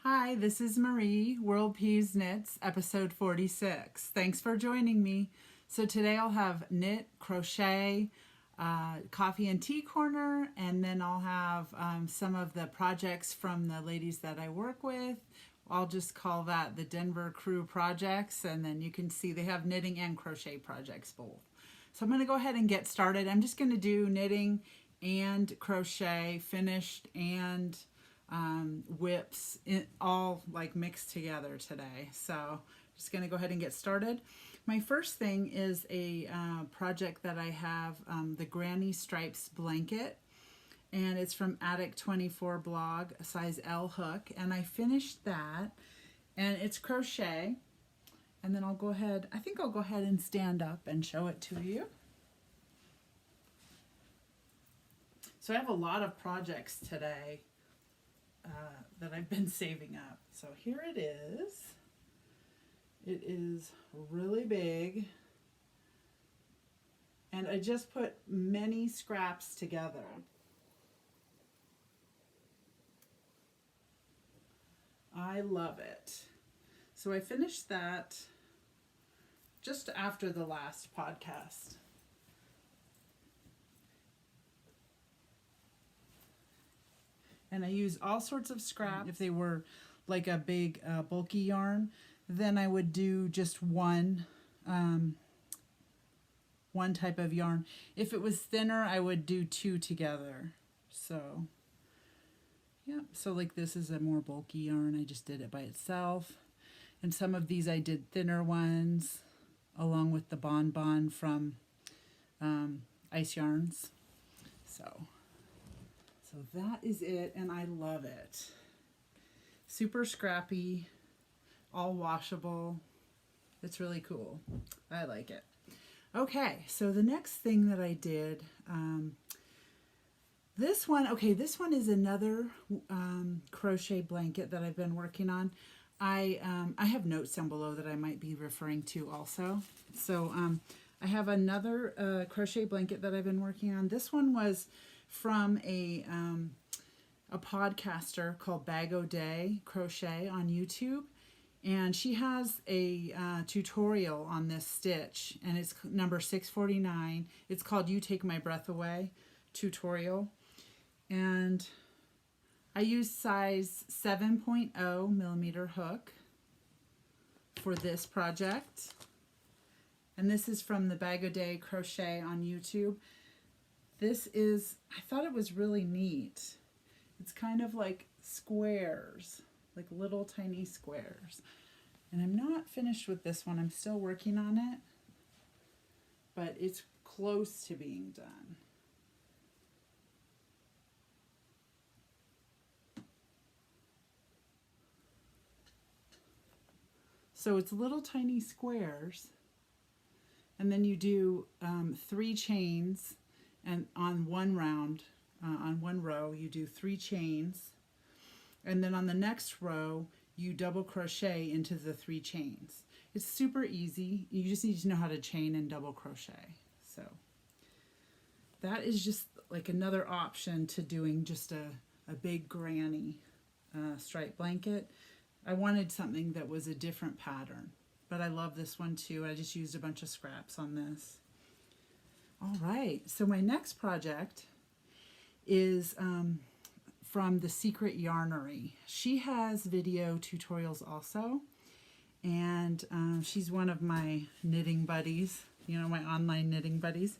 Hi, this is Marie, World Peas Knits, episode 46. Thanks for joining me. So today I'll have knit, crochet, coffee and tea corner, and then I'll have some of the projects from the ladies that I work with. I'll just call that the Denver Crew projects, and then you can see they have knitting and crochet projects both. So I'm going to go ahead and get started. I'm just going to do knitting and crochet, finished and whips, all like mixed together today. So just going to go ahead and get started. My first thing is a project that I have, the Granny Stripes blanket, and it's from Attic 24 blog, size L hook, and I finished that, and it's crochet. And then I'll go ahead, I think I'll go ahead and stand up and show it to you. So I have a lot of projects today that I've been saving up. So here it is. It is really big. And I just put many scraps together. I love it. So I finished that just after the last podcast. And I use all sorts of scraps. If they were like a big bulky yarn, then I would do just one type of yarn. If it was thinner, I would do two together. So yeah, so like this is a more bulky yarn. I just did it by itself. And some of these I did thinner ones along with the Bon Bon from Ice Yarns. So that is it, and I love it. Super scrappy, all washable. It's really cool. I like it. Okay, so the next thing that I did, this one is another crochet blanket that I've been working on. I have notes down below that I might be referring to also. So I have another crochet blanket that I've been working on. This one was from a podcaster called Bag O' Day Crochet on YouTube, and she has a tutorial on this stitch, and it's number 649. It's called You Take My Breath Away tutorial, and I use size 7.0 millimeter hook for this project, and this is from the Bag O' Day Crochet on YouTube. This is, I thought it was really neat. It's kind of like squares, like little tiny squares. And I'm not finished with this one. I'm still working on it, but it's close to being done. So it's little tiny squares, and then you do 3 chains. And on one round, on one row, you do 3 chains. And then on the next row, you double crochet into the 3 chains. It's super easy. You just need to know how to chain and double crochet. So that is just like another option to doing just a big granny stripe blanket. I wanted something that was a different pattern, but I love this one too. I just used a bunch of scraps on this. All right, so my next project is from The Secret Yarnery. She has video tutorials also, and she's one of my knitting buddies, you know, my online knitting buddies.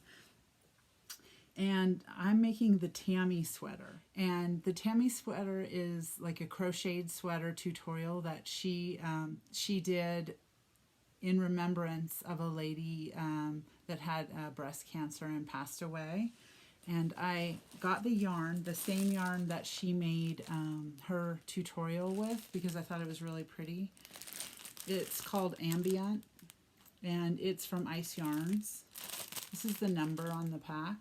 And I'm making the Tammy Sweater. And the Tammy Sweater is like a crocheted sweater tutorial that she did in remembrance of a lady that had breast cancer and passed away. And I got the yarn, the same yarn that she made her tutorial with, because I thought it was really pretty. It's called Ambient, and it's from Ice Yarns. This is the number on the pack.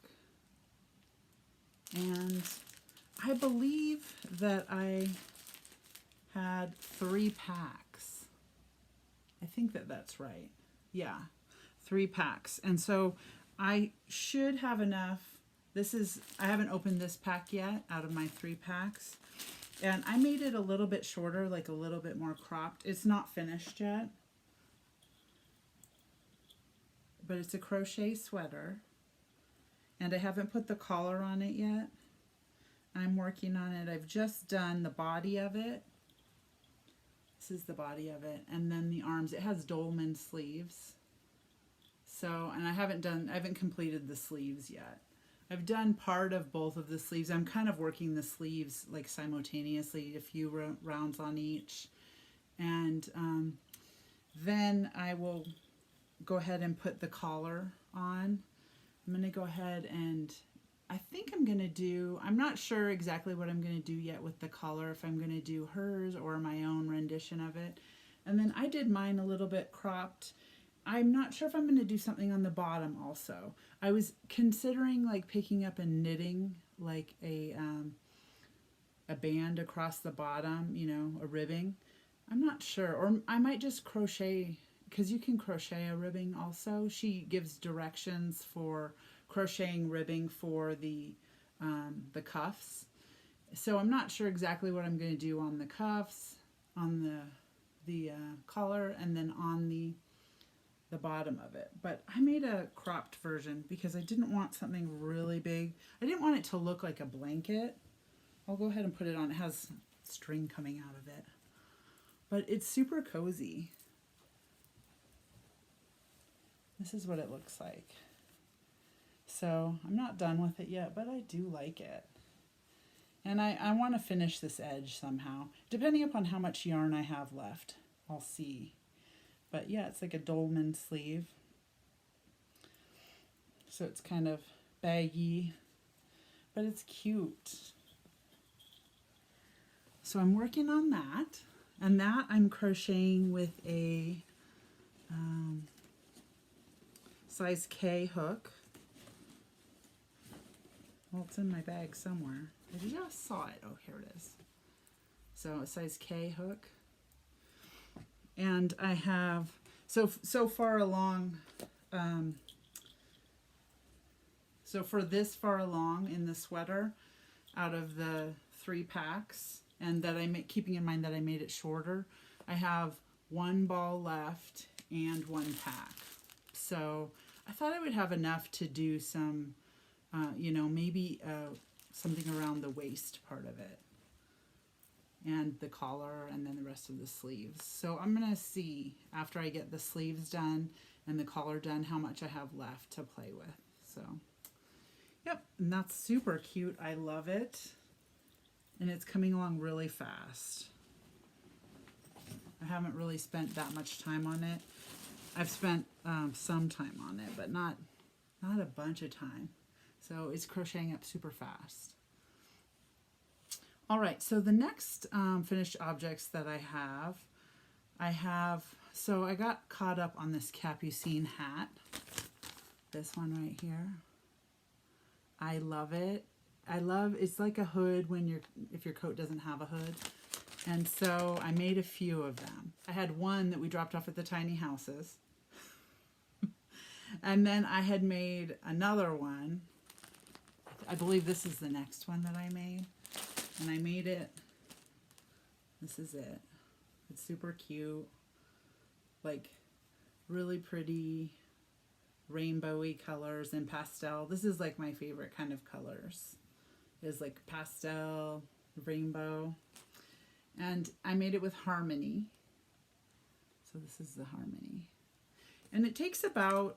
And I believe that I had 3 packs. I think that that's right. Yeah, 3 packs. And so I should have enough. I haven't opened this pack yet out of my 3 packs. And I made it a little bit shorter, like a little bit more cropped. It's not finished yet, but it's a crochet sweater. And I haven't put the collar on it yet. I'm working on it. I've just done the body of it. This is the body of it. And then the arms. It has dolman sleeves. So, and I haven't completed the sleeves yet. I've done part of both of the sleeves. I'm kind of working the sleeves like simultaneously, a few rounds on each. And then I will go ahead and put the collar on. I'm going to go ahead and I think I'm not sure exactly what I'm going to do yet with the collar, if I'm going to do hers or my own rendition of it. And then I did mine a little bit cropped. I'm not sure if I'm going to do something on the bottom also. I was considering like picking up and knitting like a band across the bottom, you know, a ribbing. I'm not sure. Or I might just crochet, because you can crochet a ribbing also. She gives directions for crocheting ribbing for the cuffs. So I'm not sure exactly what I'm going to do on the cuffs, on the collar, and then on the bottom of it. But I made a cropped version because I didn't want something really big. I didn't want it to look like a blanket. I'll go ahead and put it on. It has string coming out of it. But it's super cozy. This is what it looks like. So I'm not done with it yet, but I do like it. And I want to finish this edge somehow. Depending upon how much yarn I have left, I'll see. But yeah, it's like a dolman sleeve. So it's kind of baggy, but it's cute. So I'm working on that. And that I'm crocheting with a size K hook. Well, it's in my bag somewhere. I just saw it. Oh, here it is. So a size K hook. And I have, so far along, so for this far along in the sweater, out of the 3 packs, and that keeping in mind that I made it shorter, I have 1 ball left and 1 pack. So I thought I would have enough to do some, you know, maybe something around the waist part of it, and the collar, and then the rest of the sleeves. So I'm going to see after I get the sleeves done and the collar done how much I have left to play with. So, yep, and that's super cute. I love it. And it's coming along really fast. I haven't really spent that much time on it. I've spent some time on it, but not a bunch of time. So it's crocheting up super fast. All right, so the next finished objects that I have, so I got caught up on this Capucine hat. This one right here. I love it. It's like a hood if your coat doesn't have a hood. And so I made a few of them. I had one that we dropped off at the tiny houses. And then I had made another one. I believe this is the next one that I made. And I made it. This is it. It's super cute. Like really pretty rainbowy colors and pastel. This is like my favorite kind of colors. Is like pastel, rainbow. And I made it with Harmony. So this is the Harmony. And it takes about,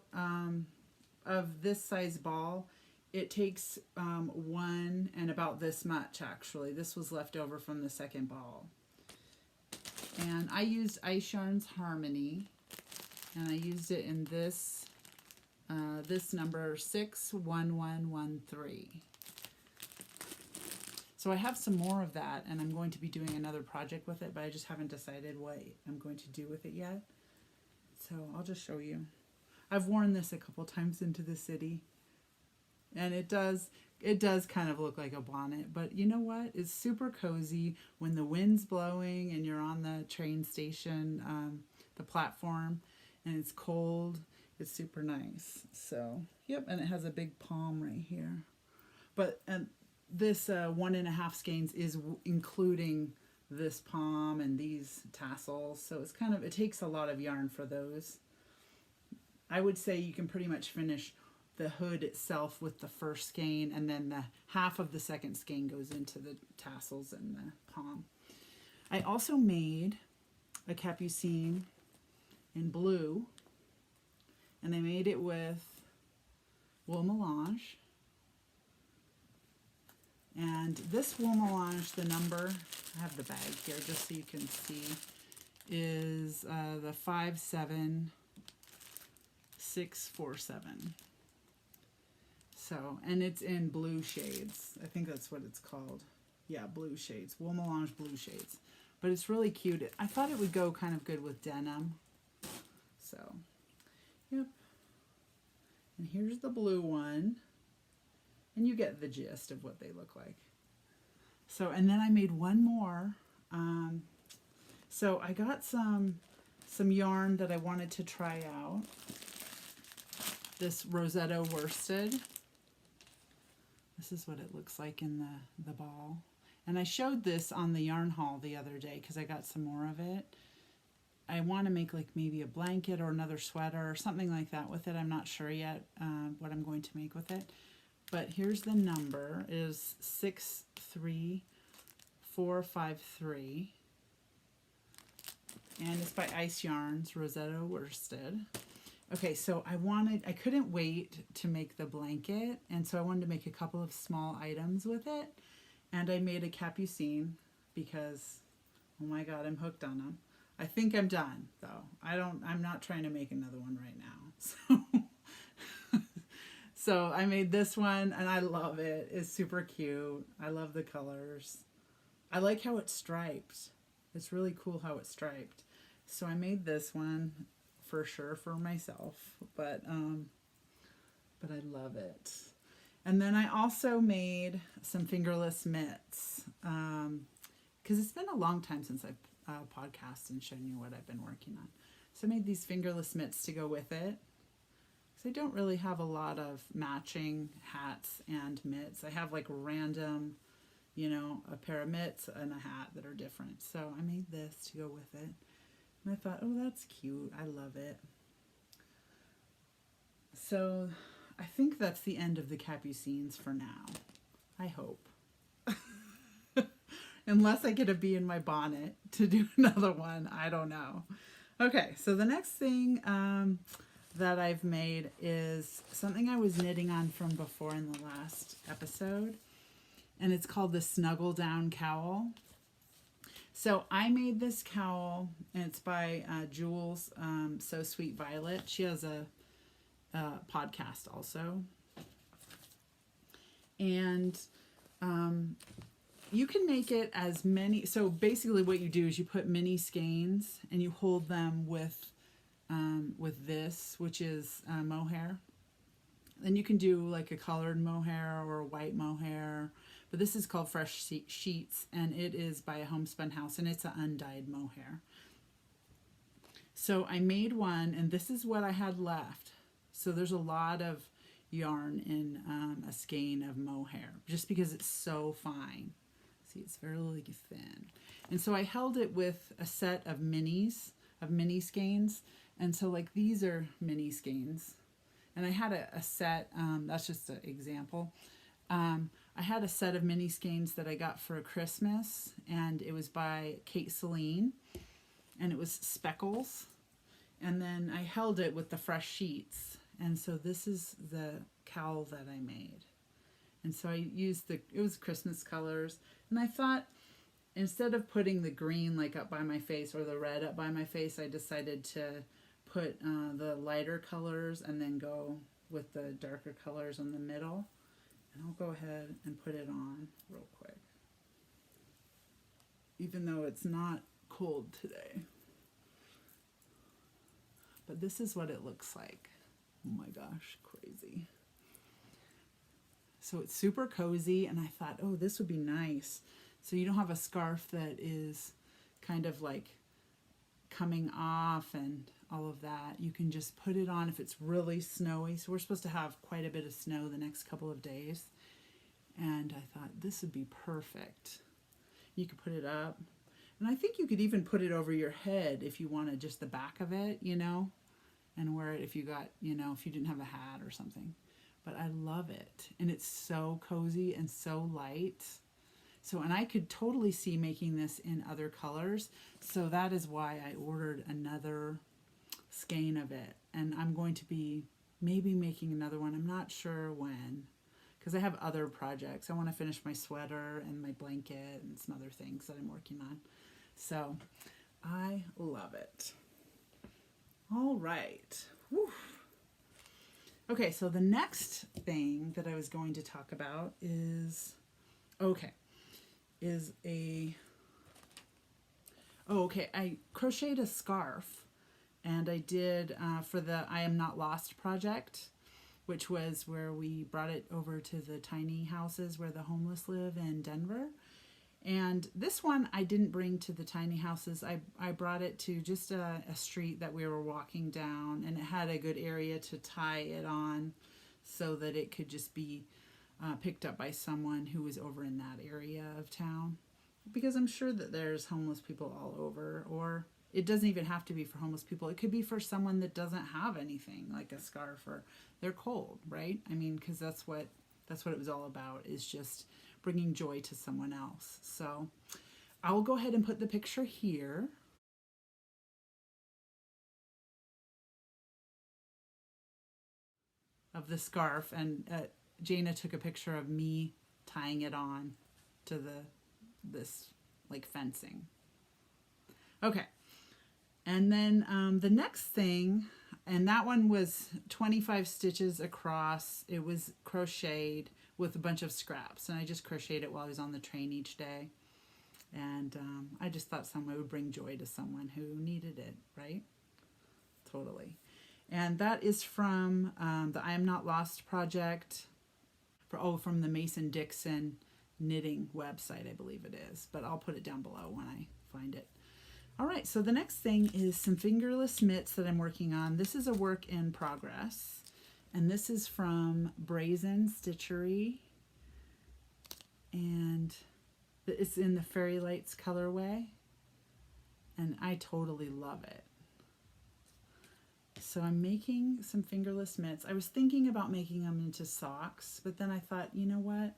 of this size ball, it takes 1 and about this much actually. This was left over from the second ball. And I used Ice Yarn's Harmony. And I used it in this, this number 61113. So I have some more of that, and I'm going to be doing another project with it, but I just haven't decided what I'm going to do with it yet. So I'll just show you. I've worn this a couple times into the city, and it does kind of look like a bonnet, but you know what? It's super cozy when the wind's blowing and you're on the train station, the platform, and it's cold. It's super nice. So, yep, and it has a big palm right here. But this 1.5 skeins is including this pom and these tassels, so it's kind of, it takes a lot of yarn for those. I would say you can pretty much finish the hood itself with the first skein, and then the half of the second skein goes into the tassels and the pom. I also made a capucine in blue, and I made it with wool melange. And this wool melange, the number, I have the bag here just so you can see, is the 57647. So, and it's in blue shades. I think that's what it's called. Yeah, blue shades, wool melange blue shades. But it's really cute. I thought it would go kind of good with denim. So, yep. And here's the blue one. And you get the gist of what they look like. So, and then I made one more. So I got some yarn that I wanted to try out. This Rosetto worsted. This is what it looks like in the ball. And I showed this on the yarn haul the other day because I got some more of it. I want to make like maybe a blanket or another sweater or something like that with it. I'm not sure yet what I'm going to make with it. But here's the number, is 63453. And it's by Ice Yarns, Rosetto worsted. Okay, so I couldn't wait to make the blanket, and so I wanted to make a couple of small items with it. And I made a capucine because, oh my God, I'm hooked on them. I think I'm done, though. I'm not trying to make another one right now. So I made this one, and I love it. It's super cute. I love the colors. I like how it's striped. It's really cool how it's striped. So I made this one for sure for myself, but I love it. And then I also made some fingerless mitts because it's been a long time since I've podcast and shown you what I've been working on. So I made these fingerless mitts to go with it. So I don't really have a lot of matching hats and mitts. I have like random, you know, a pair of mitts and a hat that are different. So I made this to go with it. And I thought, oh, that's cute. I love it. So I think that's the end of the capucines for now. I hope. Unless I get a bee in my bonnet to do another one. I don't know. Okay, so the next thing that I've made is something I was knitting on from before in the last episode. And it's called the Snuggle Down Cowl. So I made this cowl, and it's by Jules, So Sweet Violet. She has a podcast also. And you can make it as many. So basically what you do is you put mini skeins and you hold them with this, which is mohair. Then you can do like a colored mohair or a white mohair. But this is called Fresh Sheets, and it is by a homespun house, and it's an undyed mohair. So I made one, and this is what I had left. So there's a lot of yarn in a skein of mohair, just because it's so fine. See, it's very thin. And so I held it with a set of mini skeins. And so like these are mini skeins. And I had a set, that's just an example. I had a set of mini skeins that I got for Christmas, and it was by Kate Celine, and it was speckles. And then I held it with the Fresh Sheets. And so this is the cowl that I made. And so I used it was Christmas colors. And I thought, instead of putting the green like up by my face or the red up by my face, I decided to put the lighter colors and then go with the darker colors in the middle. And I'll go ahead and put it on real quick, even though it's not cold today. But this is what it looks like. Oh my gosh, crazy. So it's super cozy, and I thought, oh, this would be nice. So you don't have a scarf that is kind of like coming off and all of that. You can just put it on if it's really snowy. So we're supposed to have quite a bit of snow the next couple of days. And I thought this would be perfect. You could put it up. And I think you could even put it over your head if you wanted just the back of it, you know, and wear it if you got, you know, if you didn't have a hat or something. But I love it. And it's so cozy and so light. So, and I could totally see making this in other colors. So that is why I ordered another skein of it. And I'm going to be maybe making another one. I'm not sure when, because I have other projects. I want to finish my sweater and my blanket and some other things that I'm working on. So I love it. All right. Whew. Okay, so the next thing that I was going to talk about is, I crocheted a scarf, and I did for the I Am Not Lost project, which was where we brought it over to the tiny houses where the homeless live in Denver. And this one I didn't bring to the tiny houses. I brought it to just a street that we were walking down, and it had a good area to tie it on so that it could just be picked up by someone who was over in that area of town. Because I'm sure that there's homeless people all over, or it doesn't even have to be for homeless people. It could be for someone that doesn't have anything, like a scarf, or they're cold, right? I mean, because that's what it was all about, is just bringing joy to someone else. So I will go ahead and put the picture here. Of the scarf, and Jana took a picture of me tying it on to this like fencing. Okay, and then the next thing, and that one was 25 stitches across. It was crocheted with a bunch of scraps, and I just crocheted it while I was on the train each day. And I just thought someone would bring joy to someone who needed it, right? Totally. And that is from the I Am Not Lost project, from the Mason-Dixon knitting website, I believe it is. But I'll put it down below when I find it. All right, so the next thing is some fingerless mitts that I'm working on. This is a work in progress. And this is from Brazen Stitchery. And it's in the Fairy Lights colorway. And I totally love it. So I'm making some fingerless mitts. I was thinking about making them into socks, but then I thought, you know what?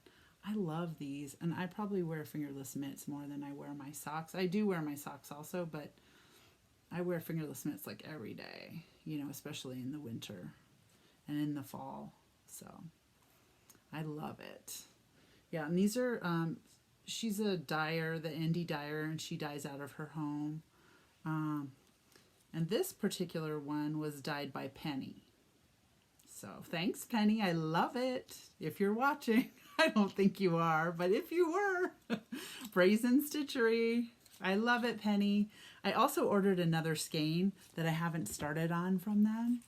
I love these, and I probably wear fingerless mitts more than I wear my socks. I do wear my socks also, but I wear fingerless mitts like every day, you know, especially in the winter and in the fall. So I love it. Yeah, and these are, she's a dyer, the indie dyer, and she dyes out of her home. And this particular one was dyed by Penny. So thanks, Penny. I love it. If you're watching, I don't think you are, but if you were, Brazen Stitchery. I love it, Penny. I also ordered another skein that I haven't started on from them.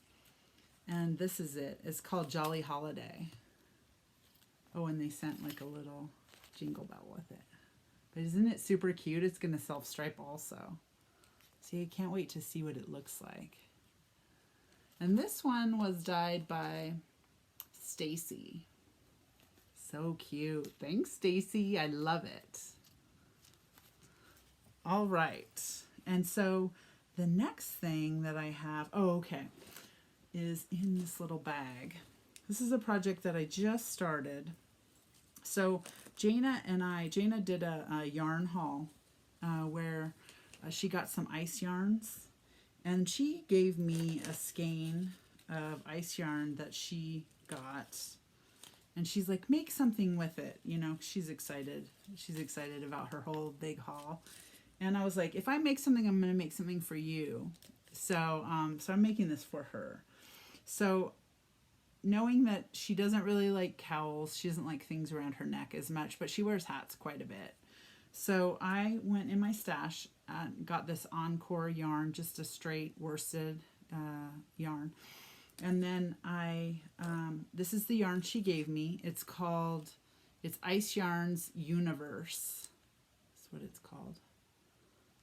And this is it. It's called Jolly Holiday. Oh, and they sent like a little jingle bell with it. But isn't it super cute? It's going to self-stripe also. See, I can't wait to see what it looks like. And this one was dyed by Stacy. So cute. Thanks, Stacy. I love it. All right. And so the next thing that I have, is in this little bag. This is a project that I just started. So Jana did a yarn haul where she got some ice yarns, and she gave me a skein of ice yarn that she got, and she's like, make something with it, you know. She's excited about her whole big haul. And I was like, if I make something, I'm going to make something for you. So so I'm making this for her. So knowing that she doesn't really like cowls, she doesn't like things around her neck as much, but she wears hats quite a bit. So I went in my stash and got this Encore yarn, just a straight worsted yarn. And then this is the yarn she gave me. It's Ice Yarns Universe. That's what it's called.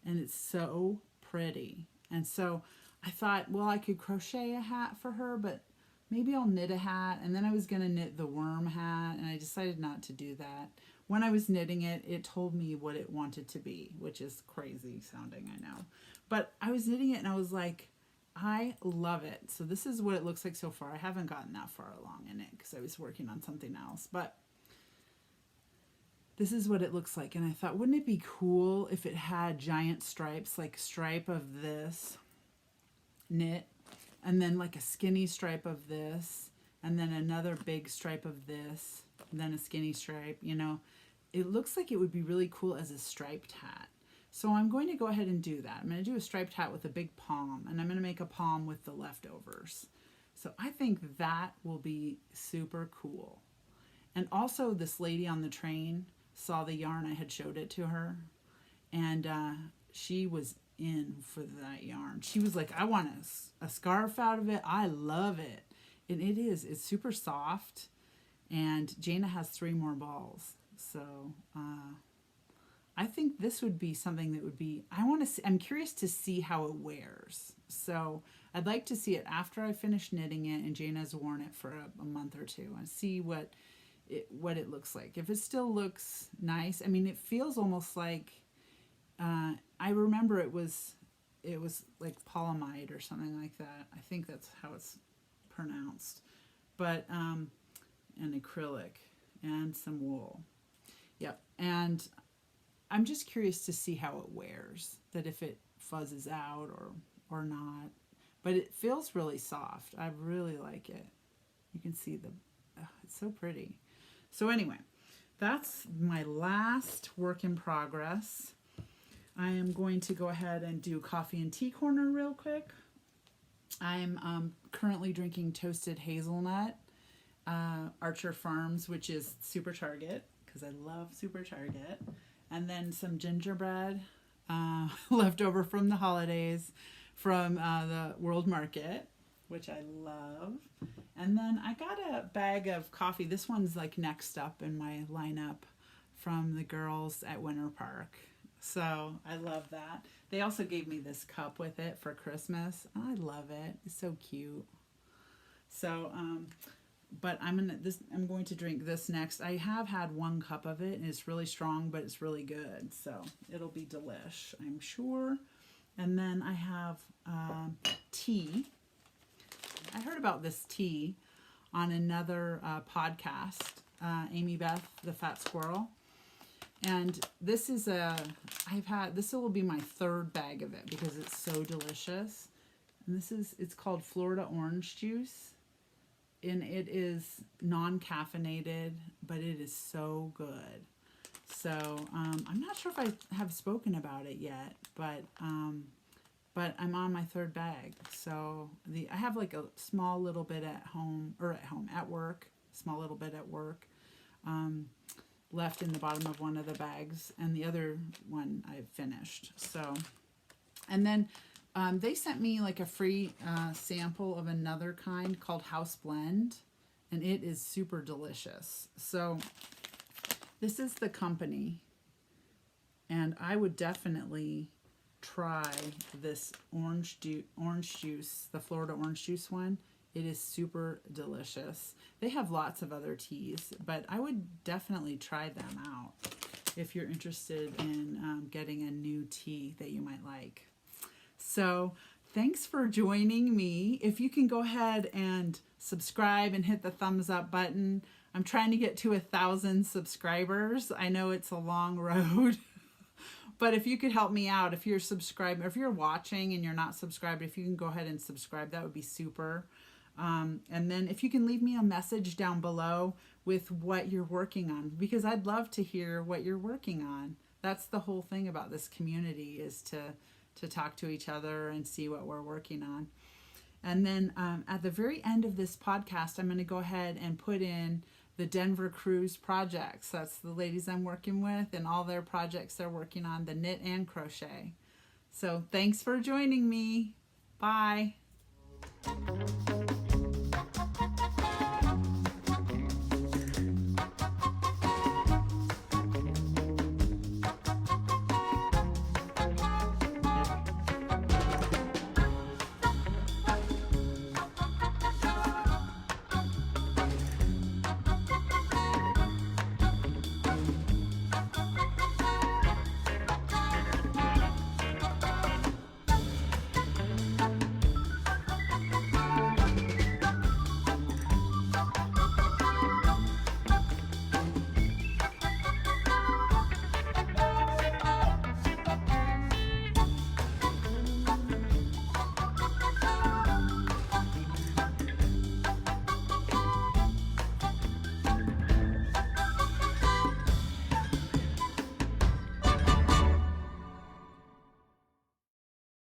And it's so pretty. And so I thought, well, I could crochet a hat for her, but maybe I'll knit a hat, and then I was going to knit the worm hat, and I decided not to do that. When I was knitting it, it told me what it wanted to be, which is crazy sounding, I know. But I was knitting it and I was like, I love it. So this is what it looks like so far. I haven't gotten that far along in it because I was working on something else. But this is what it looks like. And I thought, wouldn't it be cool if it had giant stripes, like stripe of this knit, and then like a skinny stripe of this, and then another big stripe of this, and then a skinny stripe, you know. It looks like it would be really cool as a striped hat. So I'm going to go ahead and do that. I'm going to do a striped hat with a big palm, and I'm going to make a palm with the leftovers. So I think that will be super cool. And also this lady on the train saw the yarn. I had showed it to her, and she was in for that yarn. She was like, I want a scarf out of it. I love it. And it is. It's super soft. And Jana has 3 more balls. So I think this would be something that would be, I'm curious to see how it wears. So I'd like to see it after I finish knitting it and Jana's worn it for a month or 2 and see what it looks like. If it still looks nice, I mean, it feels almost like, I remember it was like polyamide or something like that. I think that's how it's pronounced. But, an acrylic and some wool. Yep. And I'm just curious to see how it wears, that if it fuzzes out or not. But it feels really soft. I really like it. You can see it's so pretty. So anyway, that's my last work in progress. I am going to go ahead and do coffee and tea corner real quick. I'm currently drinking toasted hazelnut, Archer Farms, which is Super Target, because I love Super Target. And then some gingerbread left over from the holidays from the World Market, which I love. And then I got a bag of coffee. This one's like next up in my lineup from the girls at Winter Park. So I love that. They also gave me this cup with it for Christmas. I love it. It's so cute. So, but I'm going to drink this next. I have had 1 cup of it, and it's really strong, but it's really good. So it'll be delish, I'm sure. And then I have tea. I heard about this tea on another podcast, Amy Beth, the Fat Squirrel. And this is this will be my 3rd bag of it because it's so delicious. And it's called Florida Orange Juice. And it is non-caffeinated, but it is so good. So I'm not sure if I have spoken about it yet, but I'm on my 3rd bag. So I have like a small little bit at work, small little bit at work, left in the bottom of one of the bags, and the other one I've finished. So, and then they sent me like a free sample of another kind called House Blend, and it is super delicious. So this is the company, and I would definitely try this orange juice, the Florida orange juice one. It is super delicious. They have lots of other teas, but I would definitely try them out if you're interested in getting a new tea that you might like. So thanks for joining me. If you can go ahead and subscribe and hit the thumbs up button. I'm trying to get to 1,000 subscribers. I know it's a long road. But if you could help me out, if you're subscribed, or if you're watching and you're not subscribed, if you can go ahead and subscribe, that would be super. And then if you can leave me a message down below with what you're working on, because I'd love to hear what you're working on. That's the whole thing about this community, is to talk to each other and see what we're working on. And then at the very end of this podcast, I'm going to go ahead and put in the Denver Cruise projects. That's the ladies I'm working with and all their projects they're working on, the knit and crochet. So thanks for joining me. Bye.